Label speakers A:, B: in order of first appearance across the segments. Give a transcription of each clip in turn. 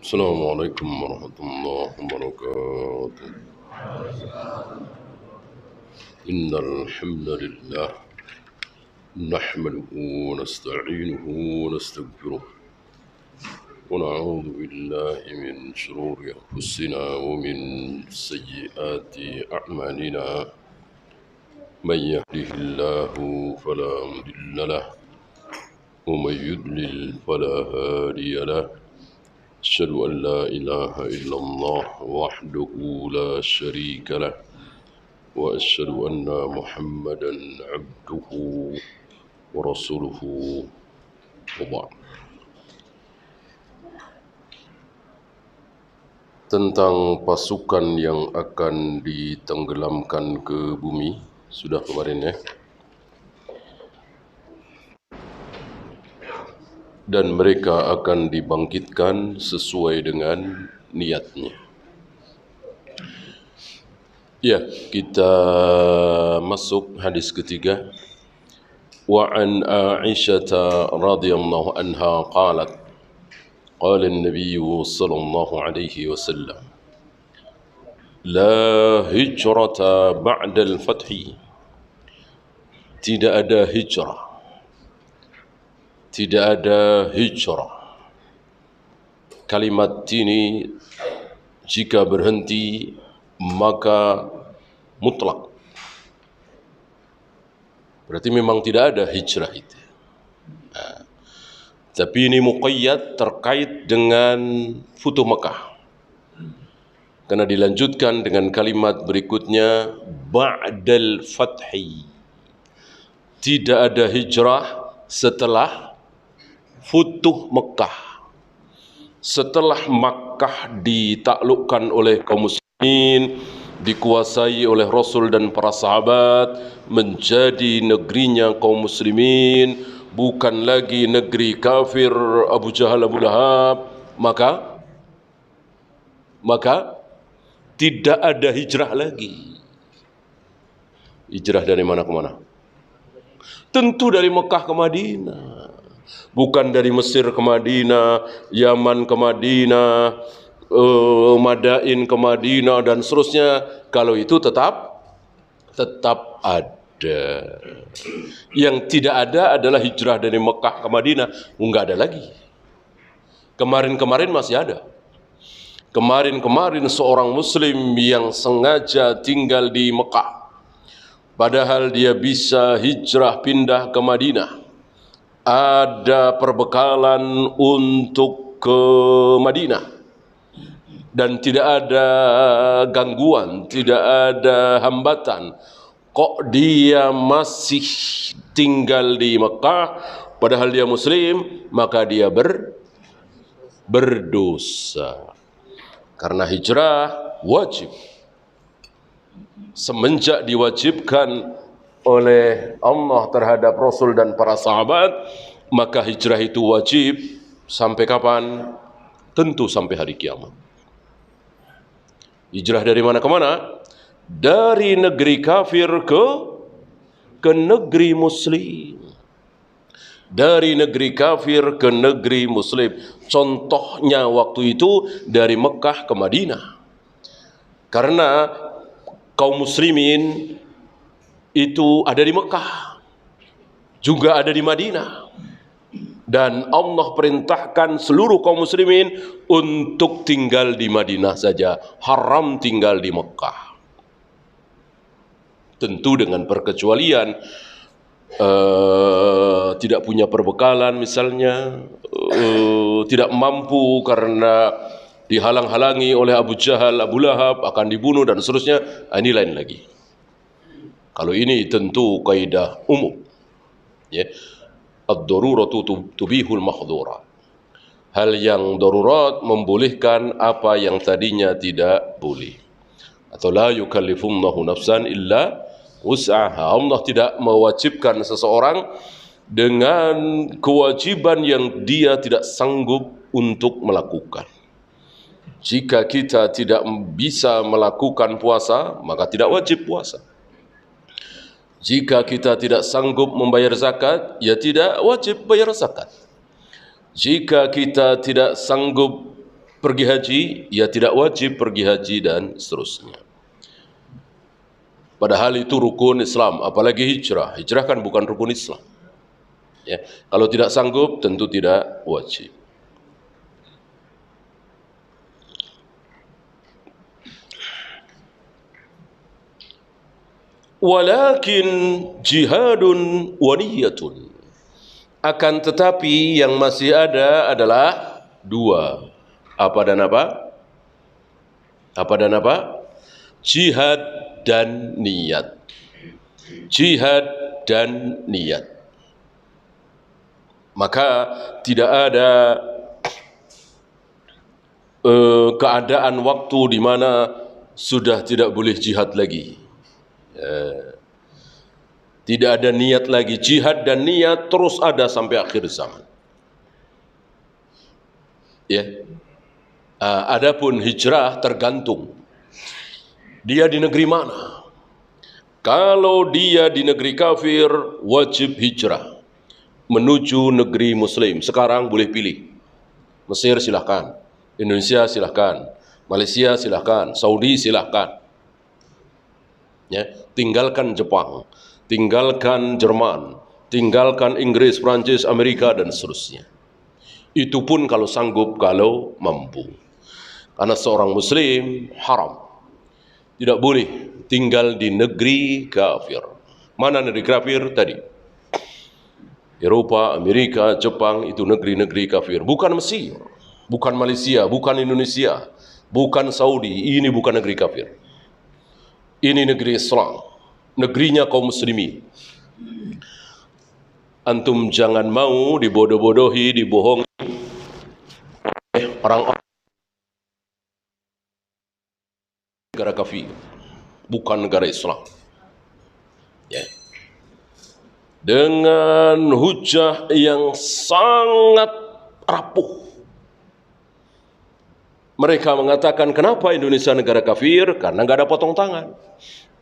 A: السلام عليكم ورحمة الله وبركاته. إن الحمد لله نحمده ونستعينه ونستغفره ونعوذ بالله من شرور أنفسنا ومن سيئات أعمالنا. من يهده الله فلا مضل له ومن يضلل فلا هادي له. أشهد أن لا إله إلا الله وحده لا شريك له وأشهد أن محمدا عبده ورسوله وبعد. Tentang pasukan yang akan ditenggelamkan ke bumi, sudah kemarin ya. Dan mereka akan dibangkitkan sesuai dengan niatnya. Ya, kita masuk hadis ketiga. Wa an Aisyah radhiyallahu anha qalat qala an-nabiy sallallahu alaihi wasallam la hijrata ba'da al-fath. Tidak ada hijrah. Tidak ada hijrah. Kalimat ini jika berhenti maka mutlak. Berarti memang tidak ada hijrah itu. Tapi ini muqayyad terkait dengan Futuh Mekah. Karena dilanjutkan dengan kalimat berikutnya ba'dal fathi. Tidak ada hijrah setelah Futuh Mekah. Setelah Makkah ditaklukkan oleh kaum muslimin, dikuasai oleh Rasul dan para sahabat, menjadi negerinya kaum muslimin, bukan lagi negeri kafir Abu Jahal, Abu Lahab, maka tidak ada hijrah lagi. Hijrah dari mana ke mana? Tentu dari Mekah ke Madinah. Bukan dari Mesir ke Madinah, Yaman ke Madinah, Madain ke Madinah dan seterusnya. Kalau itu tetap ada. Yang tidak ada adalah hijrah dari Mekah ke Madinah. Enggak ada lagi. Kemarin-kemarin masih ada. Kemarin-kemarin seorang muslim yang sengaja tinggal di Mekah, padahal dia bisa hijrah pindah ke Madinah. Ada perbekalan untuk ke Madinah dan tidak ada gangguan, tidak ada hambatan. Kok dia masih tinggal di Mekah padahal dia muslim? Maka dia berdosa. Karena hijrah wajib. Semenjak diwajibkan oleh Allah terhadap Rasul dan para sahabat, maka hijrah itu wajib sampai kapan? Tentu sampai hari kiamat. Hijrah dari mana ke mana? Dari negeri kafir ke negeri muslim. Dari negeri kafir ke negeri muslim. Contohnya waktu itu dari Mekah ke Madinah. Karena kaum muslimin itu ada di Mekah, juga ada di Madinah. Dan Allah perintahkan seluruh kaum muslimin untuk tinggal di Madinah saja. Haram tinggal di Mekah. Tentu dengan perkecualian, tidak punya perbekalan misalnya, tidak mampu karena dihalang-halangi oleh Abu Jahal, Abu Lahab, akan dibunuh dan seterusnya. Ini lain lagi. Kalau ini tentu kaidah umum. Ya. Ad-daruratu tubihul mahdhurat. Hal yang darurat membolehkan apa yang tadinya tidak boleh. Atau la yukallifullahu nafsan illa wus'aha. Allah tidak mewajibkan seseorang dengan kewajiban yang dia tidak sanggup untuk melakukan. Jika kita tidak bisa melakukan puasa, maka tidak wajib puasa. Jika kita tidak sanggup membayar zakat, ya tidak wajib bayar zakat. Jika kita tidak sanggup pergi haji, ya tidak wajib pergi haji dan seterusnya. Padahal itu rukun Islam, apalagi hijrah. Hijrah kan bukan rukun Islam. Ya, kalau tidak sanggup tentu tidak wajib. Walakin jihadun wa niyyatun. Akan tetapi yang masih ada adalah dua. Apa dan apa? Apa dan apa? Jihad dan niat. Jihad dan niat. Maka tidak ada keadaan waktu di mana sudah tidak boleh jihad lagi. Tidak ada niat lagi. Jihad dan niat terus ada sampai akhir zaman. Ya. Adapun hijrah tergantung dia di negeri mana. Kalau dia di negeri kafir, wajib hijrah menuju negeri muslim. Sekarang boleh pilih. Mesir silahkan, Indonesia silahkan, Malaysia silahkan, Saudi silahkan. Ya, tinggalkan Jepang, tinggalkan Jerman, tinggalkan Inggris, Prancis, Amerika dan seterusnya. Itu pun kalau sanggup, kalau mampu. Karena seorang muslim haram, tidak boleh tinggal di negeri kafir. Mana negeri kafir tadi? Eropa, Amerika, Jepang, itu negeri-negeri kafir. Bukan Mesir, bukan Malaysia, bukan Indonesia, bukan Saudi. Ini bukan negeri kafir. Ini negeri Islam, negerinya kaum muslimin. Antum jangan mau dibodoh-bodohi, dibohongi orang-orang negara kafir, bukan negara Islam. Ya. Dengan hujah yang sangat rapuh. Mereka mengatakan, kenapa Indonesia negara kafir? Karena nggak ada potong tangan,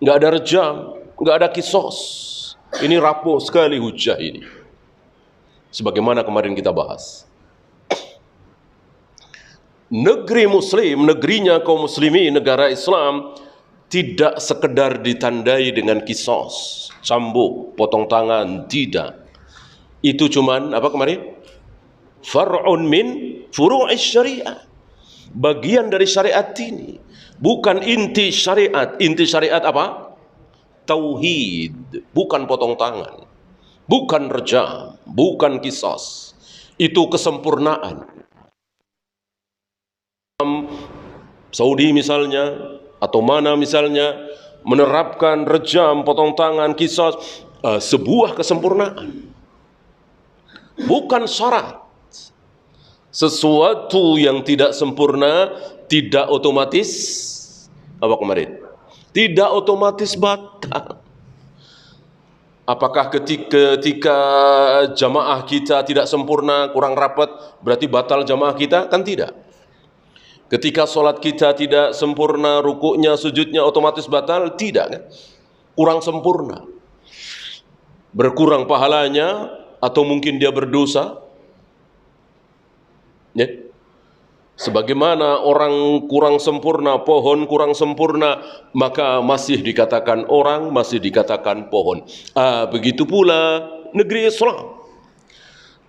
A: nggak ada rejam, nggak ada kisos. Ini rapuh sekali hujah ini. Sebagaimana kemarin kita bahas. Negeri muslim, negerinya kaum muslimin, negara Islam, tidak sekedar ditandai dengan kisos, cambuk, potong tangan, tidak. Itu cuman, apa kemarin? Far'un min furu'is syariah. Bagian dari syariat ini, bukan inti syariat. Inti syariat apa? Tauhid, bukan potong tangan, bukan rejam, bukan qisas. Itu kesempurnaan. Saudi misalnya, atau mana misalnya, menerapkan rejam, potong tangan, qisas, sebuah kesempurnaan, bukan syarat. Sesuatu yang tidak sempurna tidak otomatis apa kemarin? Tidak otomatis batal. Apakah ketika jamaah kita tidak sempurna, kurang rapat, berarti batal jamaah kita? Kan tidak. Ketika solat kita tidak sempurna, rukuknya, sujudnya otomatis batal? Tidak kan? Kurang sempurna. Berkurang pahalanya, atau mungkin dia berdosa? Ya. Sebagaimana orang kurang sempurna, pohon kurang sempurna, maka masih dikatakan orang, masih dikatakan pohon. Begitu pula negeri Islam.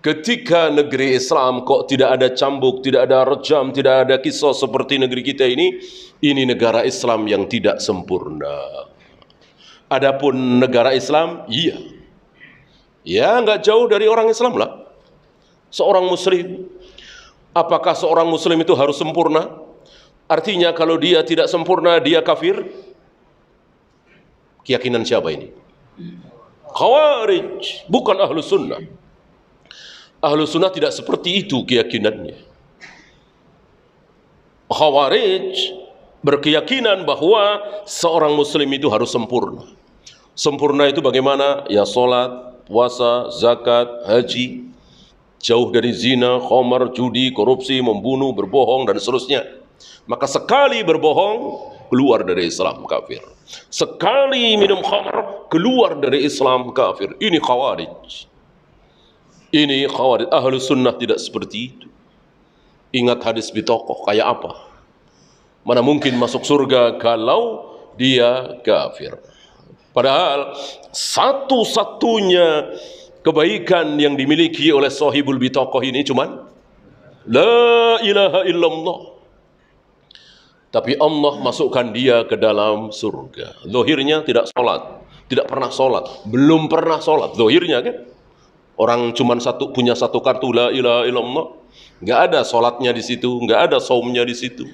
A: Ketika negeri Islam kok tidak ada cambuk, tidak ada rejam, tidak ada kisah seperti negeri kita ini negara Islam yang tidak sempurna. Adapun negara Islam, iya. Ya, nggak jauh dari orang Islam lah. Seorang muslim. Apakah seorang muslim itu harus sempurna? Artinya kalau dia tidak sempurna, dia kafir? Keyakinan siapa ini? Khawarij, bukan ahlu sunnah. Ahlu sunnah tidak seperti itu keyakinannya. Khawarij berkeyakinan bahwa seorang muslim itu harus sempurna. Sempurna itu bagaimana? Ya sholat, puasa, zakat, haji, jauh dari zina, khamar, judi, korupsi, membunuh, berbohong, dan seterusnya. Maka sekali berbohong, keluar dari Islam, kafir. Sekali minum khamar, keluar dari Islam, kafir. Ini khawarij. Ini khawarij. Ahlu sunnah tidak seperti itu. Ingat hadis Bitokoh, kayak apa? Mana mungkin masuk surga kalau dia kafir. Padahal satu-satunya kebaikan yang dimiliki oleh sahibul Bitokoh ini cuman la ilaha illallah. Tapi Allah masukkan dia ke dalam surga. Zahirnya tidak sholat, tidak pernah sholat, belum pernah sholat. Zahirnya kan, orang cuma punya satu kartu la ilaha illallah, nggak ada sholatnya di situ, nggak ada saumnya di situ.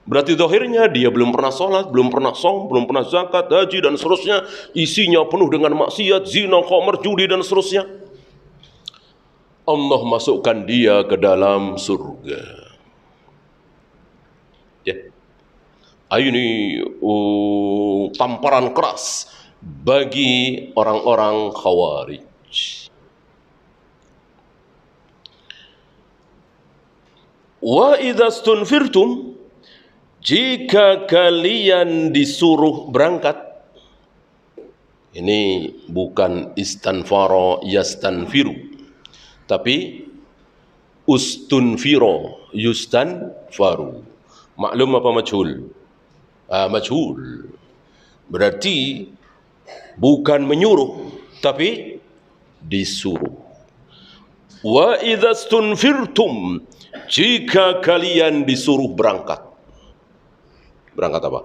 A: Berarti zahirnya dia belum pernah sholat, belum pernah saum, belum pernah zakat, haji dan seterusnya. Isinya penuh dengan maksiat, zina, khamr, judi dan seterusnya. Allah masukkan dia ke dalam surga. Ya. Ini tamparan keras bagi orang-orang Khawarij. Wa idza stunfirtum, jika kalian disuruh berangkat. Ini bukan istanfaro yastanfiru, tapi ustunfiro yustanfaru. Maklum apa majhul? Majhul. Berarti bukan menyuruh, tapi disuruh. Wa idza stunfirtum, jika kalian disuruh berangkat. Berangkat apa?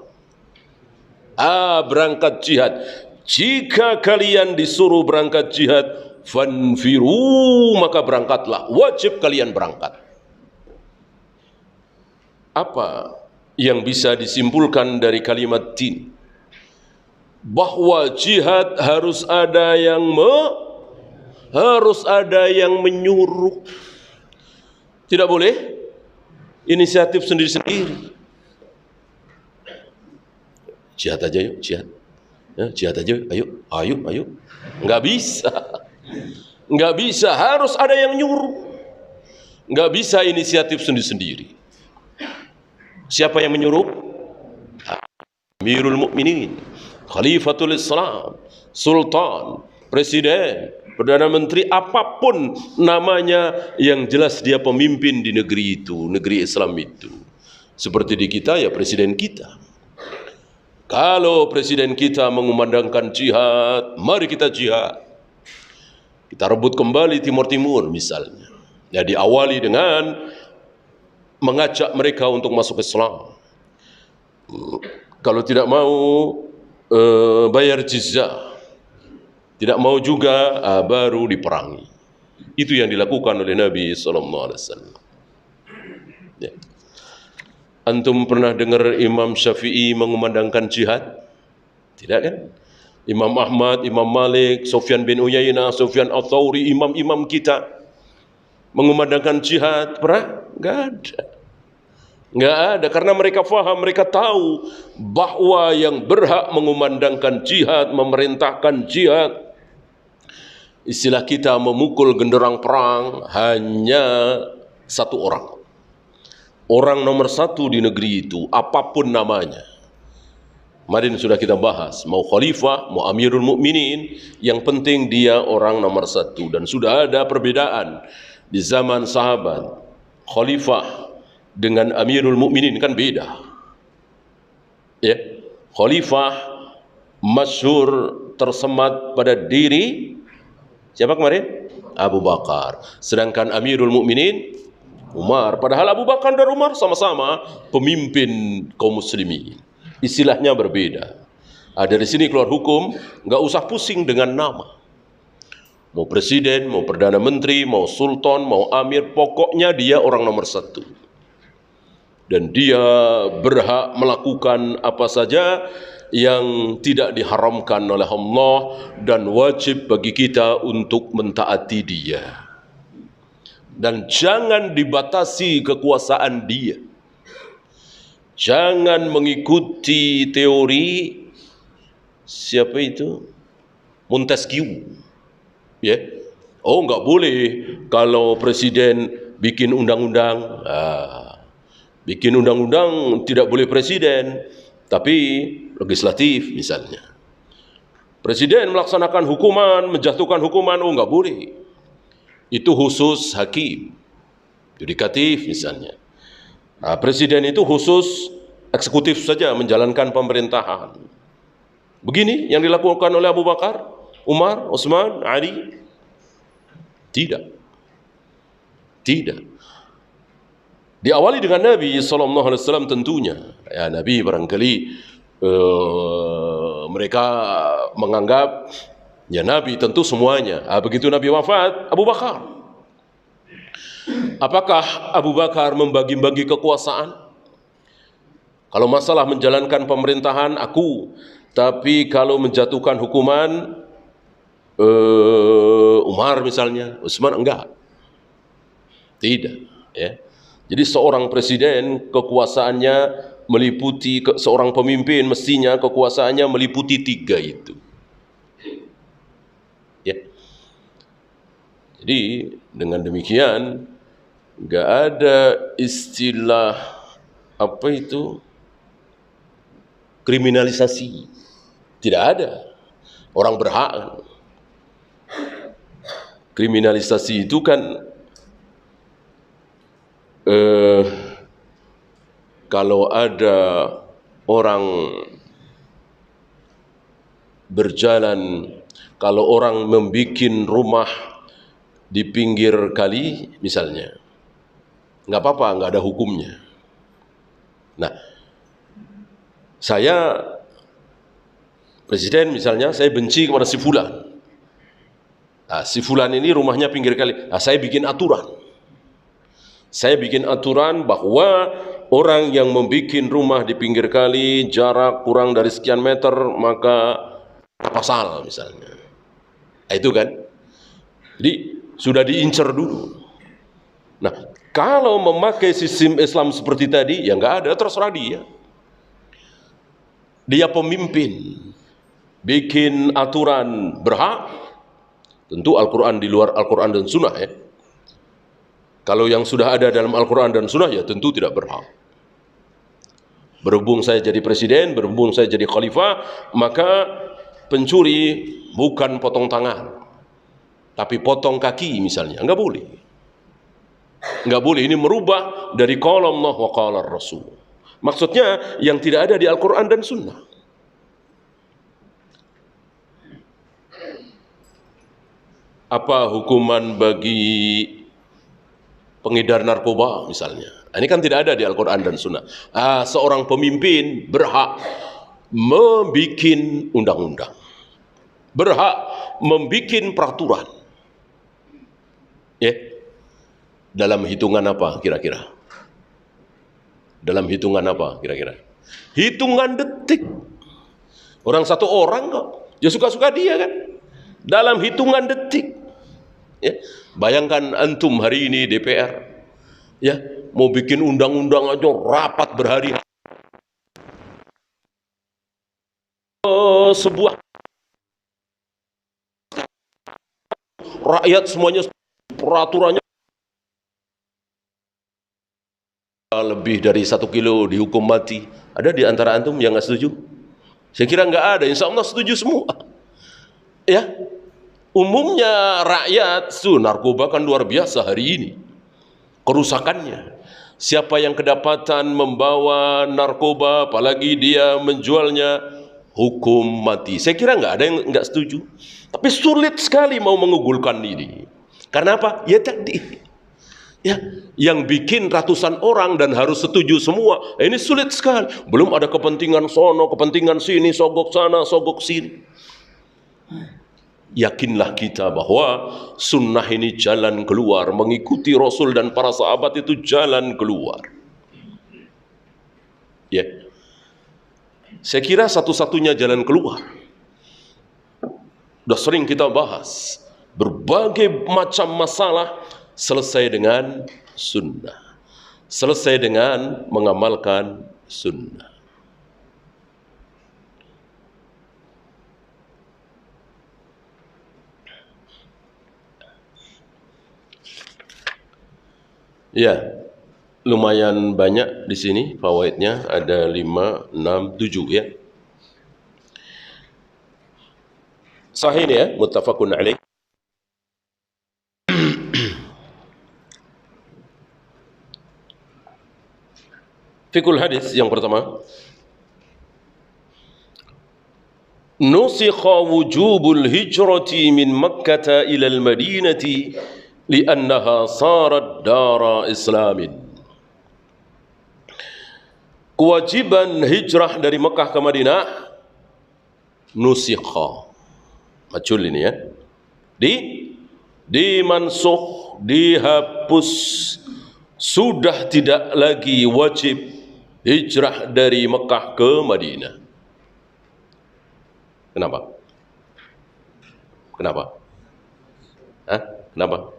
A: Berangkat jihad. Jika kalian disuruh berangkat jihad, fanfiru, maka berangkatlah. Wajib kalian berangkat. Apa yang bisa disimpulkan dari kalimat din? Bahwa jihad harus ada yang menyuruh. Tidak boleh inisiatif sendiri-sendiri. Jihad aja yuk, jihad. Ya, jihad aja, ayo. Nggak bisa. Nggak bisa, harus ada yang nyuruh. Nggak bisa inisiatif sendiri-sendiri. Siapa yang menyuruh? Amirul Mukminin, Khalifatul Islam, Sultan, Presiden, Perdana Menteri, apapun namanya, yang jelas dia pemimpin di negeri itu, negeri Islam itu. Seperti di kita, ya presiden kita. Kalau presiden kita mengumandangkan jihad, mari kita jihad. Kita rebut kembali Timur Timur misalnya. Ya, diawali dengan mengajak mereka untuk masuk Islam. Kalau tidak mau bayar jizyah, tidak mau juga baru diperangi. Itu yang dilakukan oleh Nabi SAW. Ya. Antum pernah dengar Imam Syafi'i mengumandangkan jihad? Tidak kan? Imam Ahmad, Imam Malik, Sufyan bin Uyainah, Sufyan Ats-Tsauri, imam-imam kita mengumandangkan jihad, pernah? Enggak ada. Enggak ada, karena mereka faham, mereka tahu bahwa yang berhak mengumandangkan jihad, memerintahkan jihad, istilah kita memukul genderang perang, hanya satu orang. Orang nomor satu di negeri itu, apapun namanya. Kemarin sudah kita bahas, mau khalifah, mau Amirul Mukminin, yang penting dia orang nomor satu. Dan sudah ada perbedaan di zaman sahabat. Khalifah dengan Amirul Mukminin kan beda. Ya, khalifah masyhur tersemat pada diri siapa kemarin? Abu Bakar. Sedangkan Amirul Mukminin Umar. Padahal Abu Bakar dan Umar sama-sama pemimpin kaum muslimin. Istilahnya berbeda. Dari sini keluar hukum, nggak usah pusing dengan nama. Mau presiden, mau perdana menteri, mau sultan, mau amir, pokoknya dia orang nomor satu. Dan dia berhak melakukan apa saja yang tidak diharamkan oleh Allah, dan wajib bagi kita untuk mentaati dia. Dan jangan dibatasi kekuasaan dia. Jangan mengikuti teori siapa itu? Montesquieu. Ya. Oh, enggak boleh kalau presiden bikin undang-undang. Bikin undang-undang tidak boleh presiden, tapi legislatif misalnya. Presiden melaksanakan hukuman, menjatuhkan hukuman, oh enggak boleh. Itu khusus hakim. yudikatif misalnya. Nah, presiden itu khusus eksekutif saja menjalankan pemerintahan. Begini yang dilakukan oleh Abu Bakar, Umar, Utsman, Ali? Tidak. Tidak. Diawali dengan Nabi SAW tentunya. Ya, Nabi barangkali mereka menganggap ya Nabi tentu semuanya. Begitu Nabi wafat, Abu Bakar. Apakah Abu Bakar membagi-bagi kekuasaan? Kalau masalah menjalankan pemerintahan aku, tapi kalau menjatuhkan hukuman Umar misalnya, Utsman enggak. Tidak, ya. Jadi seorang presiden kekuasaannya meliputi, seorang pemimpin mestinya kekuasaannya meliputi tiga itu. Ya. Jadi dengan demikian enggak ada istilah apa itu kriminalisasi. Tidak ada. Orang berhak. Kriminalisasi itu kan kalau ada orang berjalan, kalau orang membuat rumah di pinggir kali misalnya, nggak apa-apa, nggak ada hukumnya. Nah, saya presiden misalnya, saya benci kepada si fulan. Nah, si fulan ini rumahnya pinggir kali. Nah, saya bikin aturan. Saya bikin aturan bahwa orang yang membuat rumah di pinggir kali jarak kurang dari sekian meter maka pasal misalnya. Nah, itu kan. Jadi sudah diincar dulu. Nah, kalau memakai sistem Islam seperti tadi, ya nggak ada, terserah dia. Dia pemimpin, bikin aturan berhak. Tentu Al-Quran di luar Al-Quran dan Sunnah ya. Kalau yang sudah ada dalam Al-Quran dan Sunnah ya tentu tidak berhak. Berhubung saya jadi presiden, berhubung saya jadi khalifah, maka pencuri bukan potong tangan, tapi potong kaki misalnya. Enggak boleh. Enggak boleh. Ini merubah dari qala Allah wa qala Rasul. Maksudnya yang tidak ada di Al-Quran dan Sunnah. Apa hukuman bagi pengedar narkoba misalnya? Ini kan tidak ada di Al-Quran dan Sunnah. Seorang pemimpin berhak membuat undang-undang, berhak membuat peraturan. Ya, dalam hitungan apa kira-kira? Dalam hitungan apa kira-kira? Hitungan detik. Orang satu orang kok, ya suka-suka dia kan. Dalam hitungan detik. Ya, bayangkan antum hari ini DPR, ya mau bikin undang-undang aja rapat berhari-hari. Sebuah rakyat semuanya peraturannya lebih dari 1 kilo dihukum mati. Ada di antara antum yang nggak setuju? Saya kira nggak ada. Insya Allah setuju semua. Ya, umumnya rakyat narkoba kan luar biasa hari ini kerusakannya. Siapa yang kedapatan membawa narkoba, apalagi dia menjualnya, hukum mati. Saya kira nggak ada yang nggak setuju. Tapi sulit sekali mau menggugurkan ini. Karena apa? Ya tadi, ya, yang bikin ratusan orang dan harus setuju semua. Ini sulit sekali. Belum ada kepentingan sono, kepentingan sini, sogok sana, sogok sini. Yakinlah kita bahwa sunnah ini jalan keluar, mengikuti Rasul dan para sahabat itu jalan keluar. Ya, saya kira satu-satunya jalan keluar. Sudah sering kita bahas berbagai macam masalah selesai dengan sunnah, selesai dengan mengamalkan sunnah. Ya, lumayan banyak di sini fawaidnya, ada 5, 6, 7 ya. Sahih ini ya, muttafaqun alaih. Fikul hadis yang pertama, nusikha wujubul hijrati min Makkah ila al-Madinati li'annaha sarat dara islamin. Kewajiban hijrah dari Mekah ke Madinah nusikha. Macul ini ya. Dimansuh, dihapus, sudah tidak lagi wajib hijrah dari Mekah ke Madinah. Kenapa? Kenapa? Hah? Kenapa?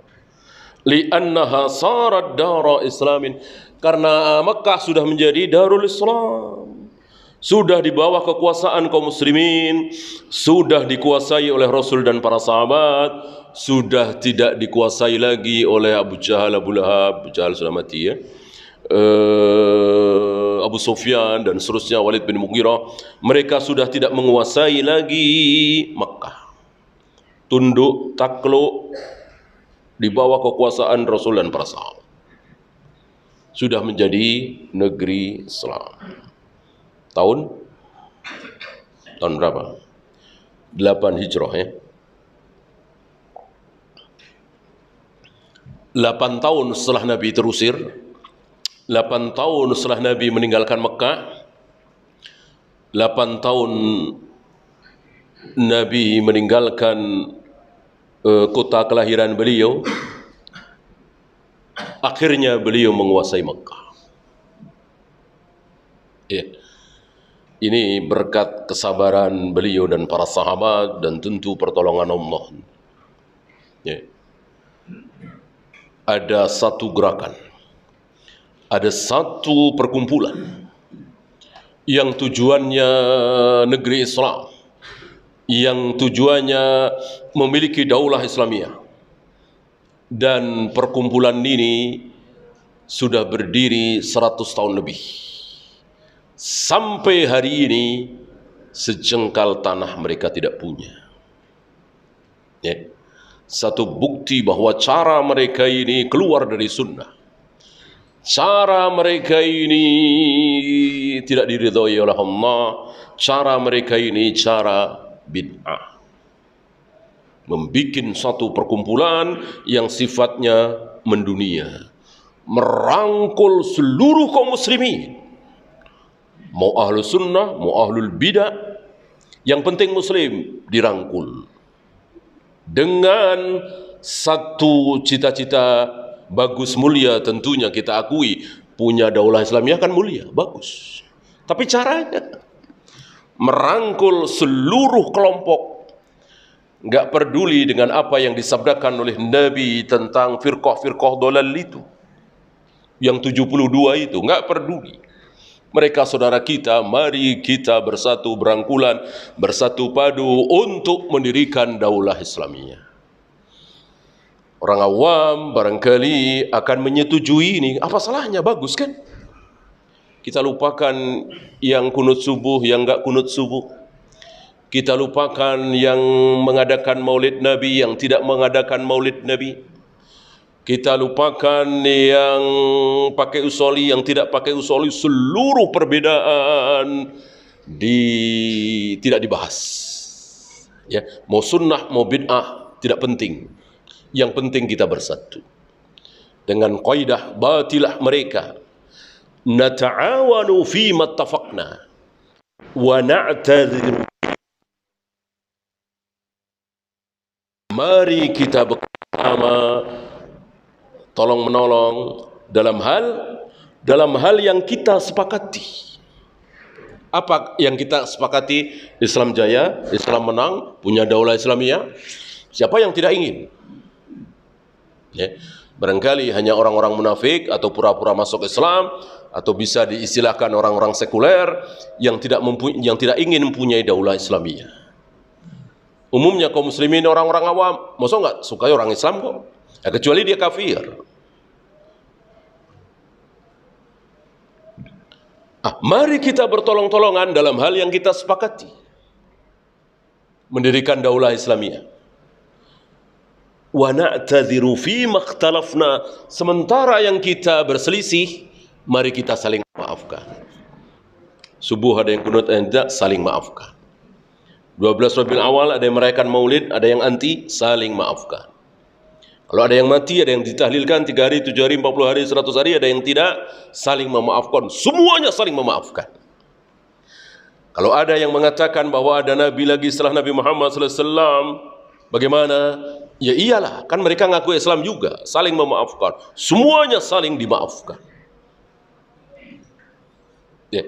A: Li'annaha sarat dara islamin. Karena Mekah sudah menjadi Darul Islam, sudah di bawah kekuasaan kaum muslimin, sudah dikuasai oleh Rasul dan para sahabat, sudah tidak dikuasai lagi oleh Abu Jahal, Abu Lahab. Abu Jahal sudah mati ya, Abu Sufyan dan seterusnya, Walid bin Mughirah. Mereka sudah tidak menguasai lagi Mekah, tunduk takluk di bawah kekuasaan Rasul dan para sahabat, sudah menjadi negeri Islam. Tahun berapa? 8 Hijrah ya. 8 tahun setelah Nabi terusir, 8 tahun setelah Nabi meninggalkan Mekah, 8 tahun Nabi meninggalkan kota kelahiran beliau, akhirnya beliau menguasai Mekah. Ya. Ini berkat kesabaran beliau dan para sahabat dan tentu pertolongan Allah. Ya. Ada satu gerakan, ada satu perkumpulan yang tujuannya negeri Islam, yang tujuannya memiliki daulah Islamiyah. Dan perkumpulan ini sudah berdiri 100 tahun lebih. Sampai hari ini sejengkal tanah mereka tidak punya. Ya. Satu bukti bahwa cara mereka ini keluar dari sunnah. Cara mereka ini tidak diridhai oleh Allah. Cara mereka ini cara bid'ah. Membikin satu perkumpulan yang sifatnya mendunia, merangkul seluruh kaum muslimin, mau ahlu sunnah, mau ahlul bidah, yang penting muslim dirangkul dengan satu cita-cita bagus, mulia. Tentunya kita akui punya daulah Islamiyah kan mulia, bagus, tapi caranya merangkul seluruh kelompok. Enggak peduli dengan apa yang disabdakan oleh Nabi tentang firqah-firqah dolal itu, yang 72 itu, enggak peduli. Mereka saudara kita, mari kita bersatu, berangkulan, bersatu padu untuk mendirikan daulah Islamiyah. Orang awam barangkali akan menyetujui ini, apa salahnya, bagus kan? Kita lupakan yang kunut subuh, yang enggak kunut subuh. Kita lupakan yang mengadakan maulid Nabi, yang tidak mengadakan maulid Nabi. Kita lupakan yang pakai usoli, yang tidak pakai usoli. Seluruh perbedaan tidak dibahas. Ya, mau sunnah, mau bid'ah, tidak penting. Yang penting kita bersatu. Dengan kaidah batilah mereka. Nata'awanu fima ittafaqna wa na'tadhiru. Mari kita bersama tolong menolong dalam hal yang kita sepakati. Apa yang kita sepakati? Islam jaya, Islam menang, punya daulah Islamiyah. Siapa yang tidak ingin? Ya. Barangkali hanya orang-orang munafik atau pura-pura masuk Islam, atau bisa diistilahkan orang-orang sekuler yang tidak ingin mempunyai daulah Islamiyah. Umumnya kaum muslimin orang-orang awam, masa enggak sukai orang Islam kok? Ya, kecuali dia kafir. Mari kita bertolong-tolongan dalam hal yang kita sepakati. Mendirikan daulah Islamiyah. Wa na'tadhiru fi makhtalafna. Sementara yang kita berselisih, mari kita saling maafkan. maafkan. Subuh ada yang kunut, ada yang tidak, saling maafkan. 12 Rabiul Awal ada yang merayakan maulid, ada yang anti, saling maafkan. Kalau ada yang mati, ada yang ditahlilkan 3 hari, 7 hari, 40 hari, 100 hari, ada yang tidak, saling memaafkan. Semuanya saling memaafkan. Kalau ada yang mengatakan bahwa ada Nabi lagi setelah Nabi Muhammad SAW, bagaimana? Ya iyalah, kan mereka ngaku Islam juga, saling memaafkan. Semuanya saling dimaafkan. Ya.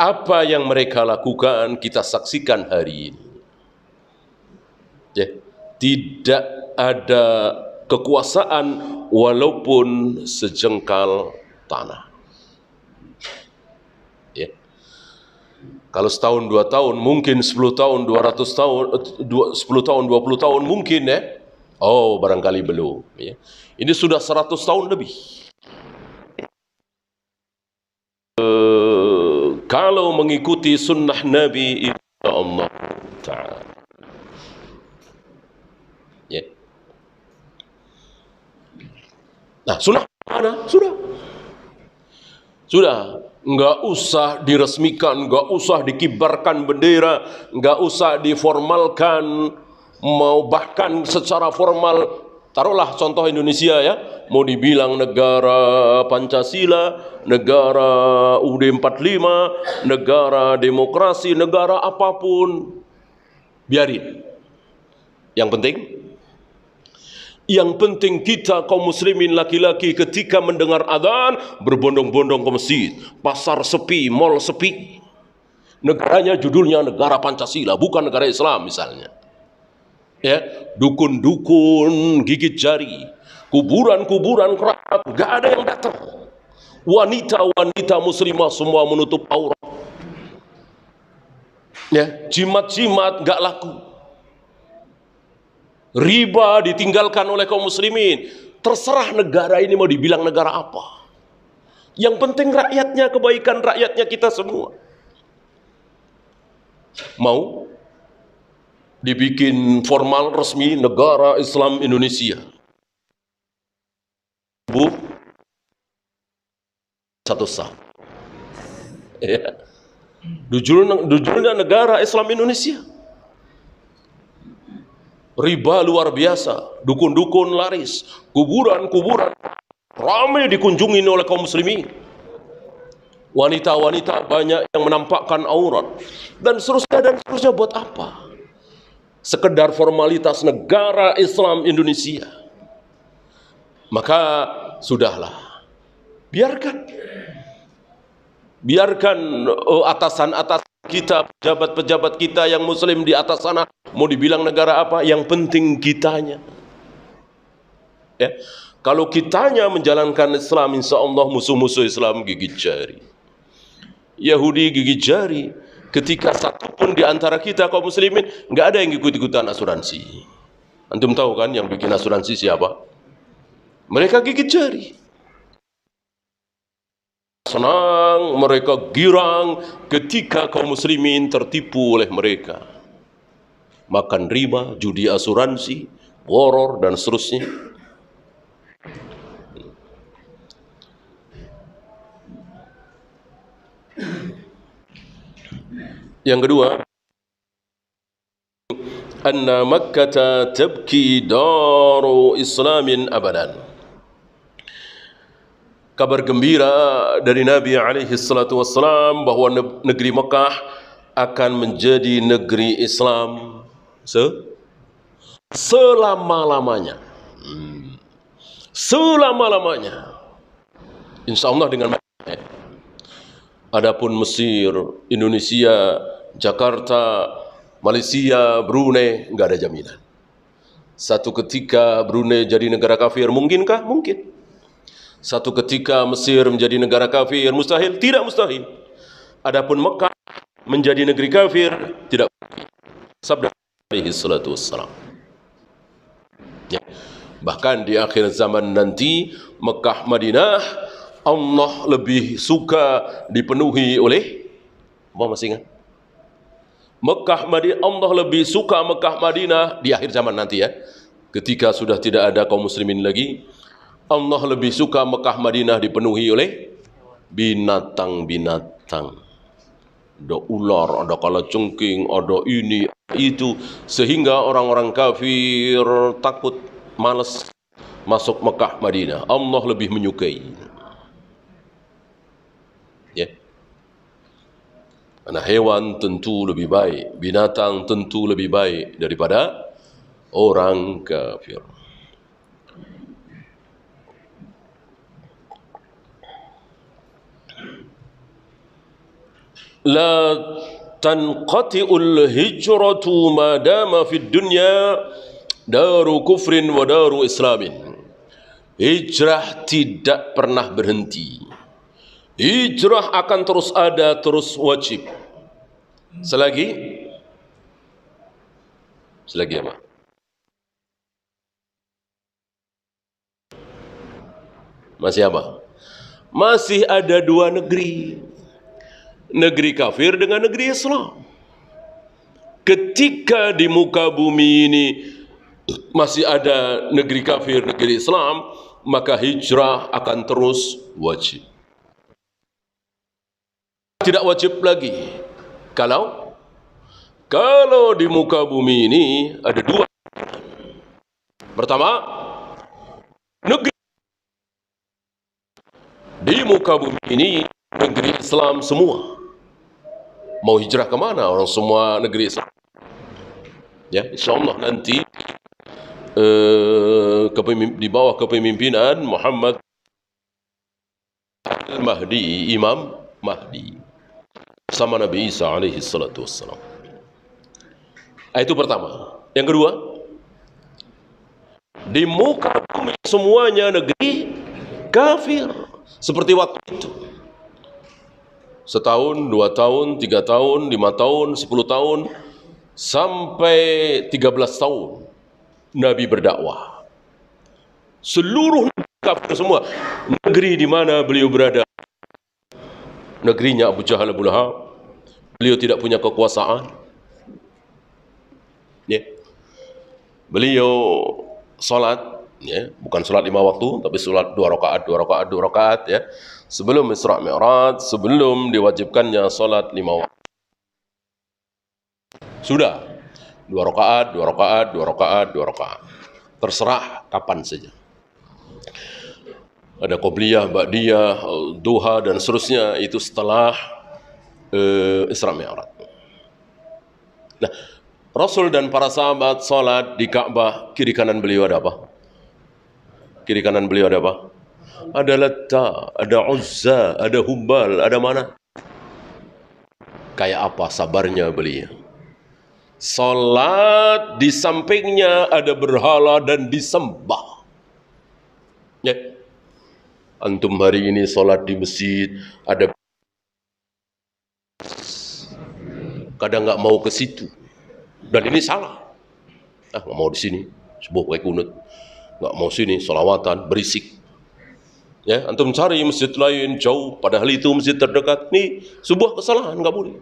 A: Apa yang mereka lakukan kita saksikan hari ini. Ya. Tidak ada kekuasaan walaupun sejengkal tanah. Ya. Kalau setahun, 2 tahun, mungkin 10 tahun, 200 tahun, 10 tahun, 20 tahun mungkin ya. Oh, barangkali belum. Ya. Ini sudah 100 tahun lebih. Kalau mengikuti sunnah Nabi, insya Allah Ta'ala. Ya. Nah, sunnah mana? Sudah. Enggak usah diresmikan, enggak usah dikibarkan bendera, enggak usah diformalkan, mau bahkan secara formal, taruhlah contoh Indonesia ya, mau dibilang negara Pancasila, negara UUD 45, negara demokrasi, negara apapun, biarin. Yang penting kita kaum muslimin laki-laki ketika mendengar adzan berbondong-bondong ke masjid, pasar sepi, mal sepi. Negaranya judulnya negara Pancasila, bukan negara Islam misalnya. Ya, dukun-dukun gigit jari, kuburan-kuburan keramat, enggak ada yang datang. Wanita-wanita muslimah semua menutup aurat. Ya, jimat-jimat enggak laku. Riba ditinggalkan oleh kaum muslimin. Terserah negara ini mau dibilang negara apa. Yang penting rakyatnya, kebaikan rakyatnya kita semua. Mau dibikin formal resmi negara Islam Indonesia. Satu sah. Ya. Judulnya negara Islam Indonesia. Riba luar biasa, dukun-dukun laris, kuburan-kuburan ramai dikunjungi oleh kaum muslimin. Wanita-wanita banyak yang menampakkan aurat dan seterusnya buat apa? Sekedar formalitas negara Islam Indonesia. Maka sudahlah, biarkan atasan-atasan kita, pejabat-pejabat kita yang muslim di atas sana mau dibilang negara apa, yang penting kitanya. Ya. Kalau kitanya menjalankan Islam, insya Allah musuh-musuh Islam gigit jari. Yahudi gigit jari. Ketika satu pun di antara kita kaum muslimin nggak ada yang ikut-ikutan asuransi. Antum tahu kan yang bikin asuransi siapa? Mereka gigit jari. Senang, mereka girang ketika kaum muslimin tertipu oleh mereka. Makan riba, judi asuransi, horor dan seterusnya. Yang kedua, anna Makkah tabki daru islamin abadan. Kabar gembira dari Nabi alaihi salatu wassalam bahwa negeri Mekah akan menjadi negeri Islam selama-lamanya. Selama-lamanya. Insya Allah dengan adapun Mesir, Indonesia, Jakarta, Malaysia, Brunei, enggak ada jaminan. Satu ketika Brunei jadi negara kafir, mungkinkah? Mungkin. Satu ketika Mesir menjadi negara kafir, mustahil? Tidak mustahil. Adapun Mekah menjadi negeri kafir, tidak mungkin. Sabda alaihi salatu wassalam. Ya. Bahkan di akhir zaman nanti, Mekah Madinah, Allah lebih suka dipenuhi oleh apa, masih ingat? Mekah Madinah, Allah lebih suka Mekah Madinah di akhir zaman nanti ya. Ketika sudah tidak ada kaum muslimin lagi, Allah lebih suka Mekah Madinah dipenuhi oleh binatang-binatang. Ada ular, ada kalajengking, ada ini, itu. Sehingga orang-orang kafir takut, malas masuk Mekah, Madinah. Allah lebih menyukai. Ya. Karena hewan tentu lebih baik, binatang tentu lebih baik daripada orang kafir. La tanqati'ul hijratu ma dama fid dunya daru kufrin wa daru islamin. Hijrah tidak pernah berhenti. Hijrah akan terus ada, terus wajib. Selagi apa? Masih apa? Masih ada dua negeri. Negeri kafir dengan negeri Islam. Ketika di muka bumi ini masih ada negeri kafir, negeri Islam, maka hijrah akan terus wajib. Tidak wajib lagi kalau di muka bumi ini ada dua. Pertama, negeri di muka bumi ini negeri Islam semua. Mau hijrah kemana orang semua negeri Islam? Ya, insyaallah nanti di bawah kepemimpinan Muhammad Al-Mahdi, Imam Mahdi, sama Nabi Isa alaihi salatu wassalam. Itu pertama. Yang kedua, di muka bumi semuanya negeri kafir. Seperti waktu itu. Setahun, 2 tahun, 3 tahun, 5 tahun, 10 tahun, sampai 13 tahun Nabi berdakwah. Seluruh kafir semua. Negeri di mana beliau berada, negerinya Abu Jahal, Abu Lahab. Beliau tidak punya kekuasaan. Ya. Beliau salat, ya, bukan salat 5 waktu, tapi salat 2 rakaat, 2 rakaat, 2 rakaat, ya. Sebelum Isra Mi'raj, sebelum diwajibkannya salat 5 waktu. Sudah 2 rakaat, 2 rakaat, 2 rakaat, 2 rakaat. Terserah kapan saja. Ada qobliyah, ba'diyah, duha dan seterusnya, itu setelah Isra Mi'raj. Nah, Rasul dan para sahabat salat di Ka'bah, kiri kanan beliau ada apa? Kiri kanan beliau ada apa? Ada Latta, ada Uzza, ada Hubal, ada mana? Kayak apa sabarnya beliau? Salat di sampingnya ada berhala dan disembah. Ya. Antum hari ini salat di masjid, ada kadang nggak mau ke situ. Dan ini salah. Nggak mau di sini, sebuah pakai kunut. Nggak mau sini, solawatan, berisik. Ya, antum cari masjid lain jauh, padahal itu masjid terdekat. Ini sebuah kesalahan, nggak boleh.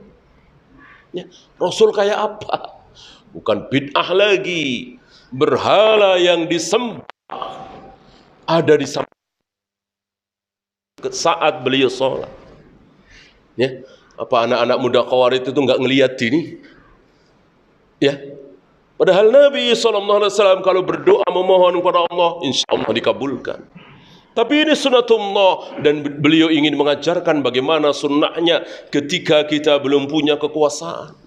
A: Ya, Rasul kayak apa? Bukan bid'ah lagi. Berhala yang disembah ada di saat beliau sholat. Ya, apa anak-anak muda Khawarij itu nggak ngelihat ini? Ya, padahal Nabi SAW kalau berdoa memohon kepada Allah, insya Allah dikabulkan. Tapi ini sunnatullah, dan beliau ingin mengajarkan bagaimana sunnahnya ketika kita belum punya kekuasaan.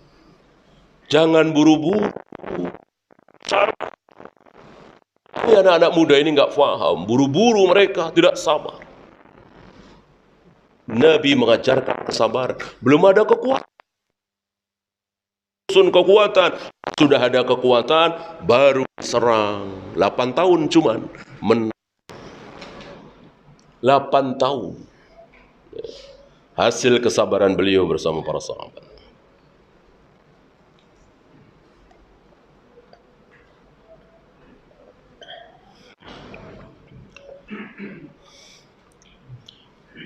A: Jangan buru-buru. Ini anak-anak muda ini nggak paham, buru-buru mereka, tidak sabar. Nabi mengajarkan kesabaran. Belum ada kekuatan. Sudah ada kekuatan, baru serang. 8 tahun cuman. 8 tahun. Hasil kesabaran beliau bersama para sahabat.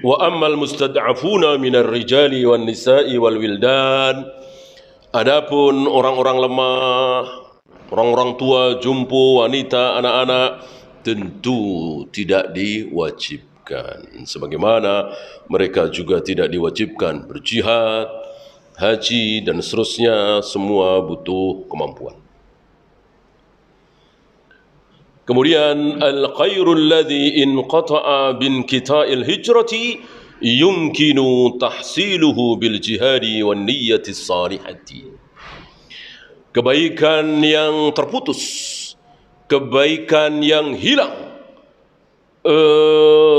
A: Wa ammal mustad'afuna minar rijali wan nisa'i wal wildan. Adapun orang-orang lemah, orang-orang tua, jumpo, wanita, anak-anak, tentu tidak diwajibkan. diwajibkan. Sebagaimana mereka juga tidak diwajibkan berjihad, haji, dan seterusnya, semua butuh kemampuan. Kemudian al-khairul ladzi in qata'a bin kita'il hijrati yumkinu tahsiluhu bil jihadi wan niyyati salihati. Kebaikan yang terputus, kebaikan yang hilang,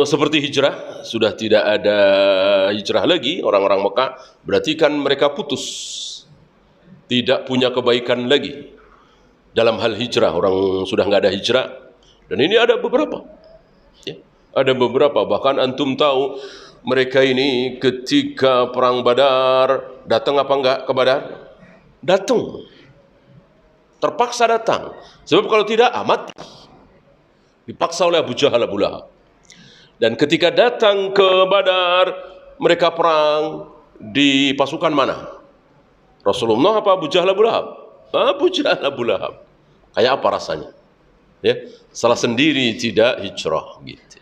A: seperti hijrah, sudah tidak ada hijrah lagi orang-orang Mekah, berarti kan mereka putus, tidak punya kebaikan lagi. Dalam hal hijrah, orang sudah nggak ada hijrah. Dan ini ada beberapa. Ya, ada beberapa. Bahkan antum tahu, mereka ini ketika perang Badar, datang apa enggak ke Badar? Datang. Terpaksa datang. Sebab kalau tidak, mati. Dipaksa oleh Abu Jahal, Abu Lahab. Dan ketika datang ke Badar, mereka perang di pasukan mana? Rasulullah apa Abu Jahal, Abu Lahab? Abu Jahal, Abu Lahab. Kayak apa rasanya? Ya, salah sendiri tidak hijrah gitu.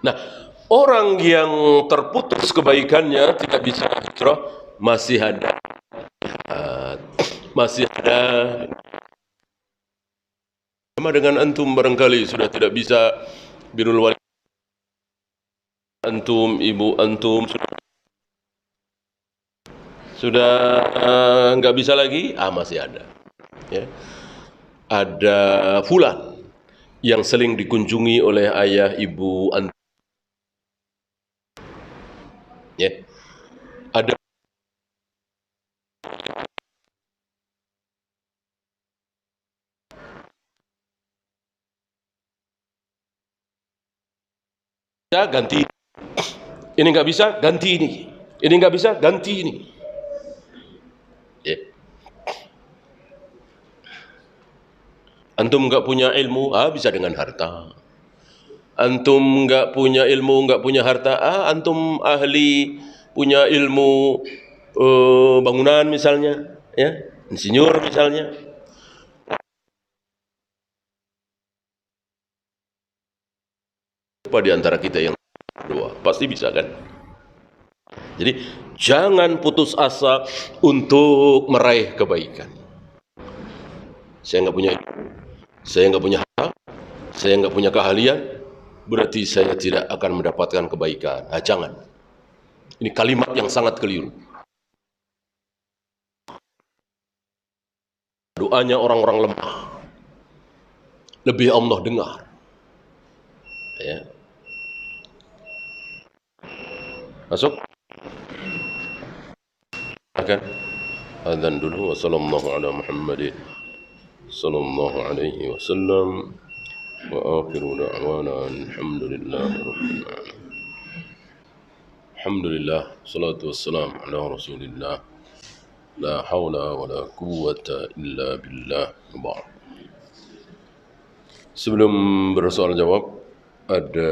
A: Nah, orang yang terputus kebaikannya tidak bisa hijrah, masih ada sama dengan antum barangkali sudah tidak bisa birrul walidain, antum, ibu antum sudah nggak bisa lagi, masih ada. Ya. Ada fulan yang sering dikunjungi oleh ayah ibu antum. Ya. Ada ganti. Ini nggak bisa, ganti ini. Ini nggak bisa, ganti ini. Ya. Antum nggak punya ilmu, bisa dengan harta. Antum nggak punya ilmu, nggak punya harta, antum ahli punya ilmu bangunan misalnya, ya, insinyur misalnya. Apa di antara kita yang dua? Pasti bisa kan? Jadi jangan putus asa untuk meraih kebaikan. Saya nggak punya ilmu, saya nggak punya harta, saya nggak punya keahlian, berarti saya tidak akan mendapatkan kebaikan. Jangan. Ini kalimat yang sangat keliru. Doanya orang-orang lemah. Lebih Allah dengar. Ya. Masuk? Akan adzan dulu. Wassallallahu ala Muhammadin sallallahu alaihi wasallam wa akhiru da'wana alhamdulillahi rabbil alamin. Alhamdulillah, salatu wassalam ala Rasulillah. La haula wa la quwwata illa billah. Ba'd. Sebelum bersoal jawab, ada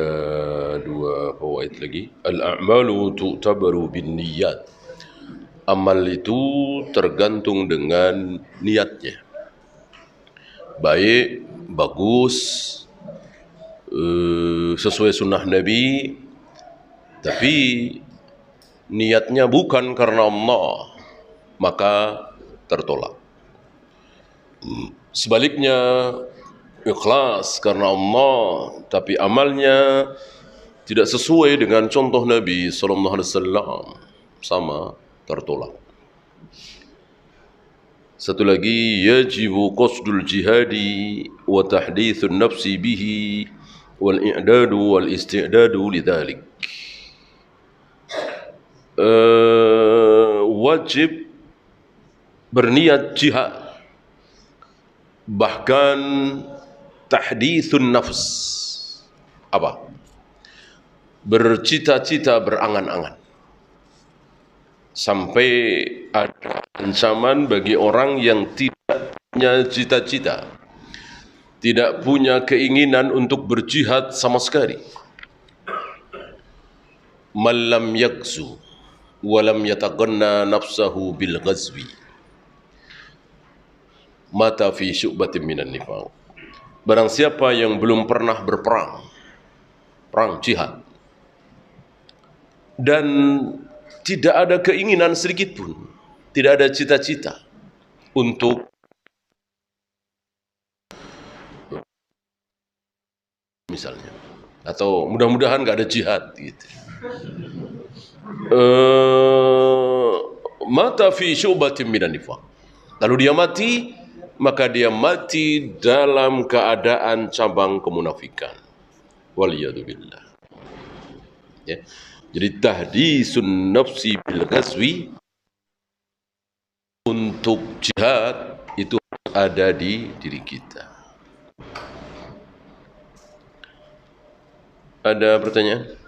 A: dua fawaid lagi. Al-a'malu tu'tabaru bin niyat. Amal itu tergantung dengan niatnya. Baik, bagus, sesuai sunnah Nabi, tapi niatnya bukan karena Allah, maka tertolak. Sebaliknya, ikhlas karena Allah, tapi amalnya tidak sesuai dengan contoh Nabi SAW, sama, tertolak. Satu lagi, yajibu qasdul jihadi wa tahdithun nafsi bihi wal i'dadu wal isti'dadu lidzalik. Wajib berniat jihad, bahkan tahdithun nafs, apa? Bercita-cita, berangan-angan. Sampai ada ancaman bagi orang yang tidak punya cita-cita, tidak punya keinginan untuk berjihad sama sekali. Man lam yaghzu walam yataqanna nafsahu bil ghazwi mata fi syu'batin minan nifaq. Barang siapa yang belum pernah berperang, perang jihad, dan tidak ada keinginan sedikit pun, tidak ada cita-cita untuk misalnya, atau mudah-mudahan nggak ada jihad gitu. Mata fi syu'batin minan nifaq. Lalu dia mati, maka dia mati dalam keadaan cabang kemunafikan. Waliyadzubillah. Ya. Jadi tahdisun nafsi bil ghazwi, untuk jihad itu ada di diri kita. Ada pertanyaan?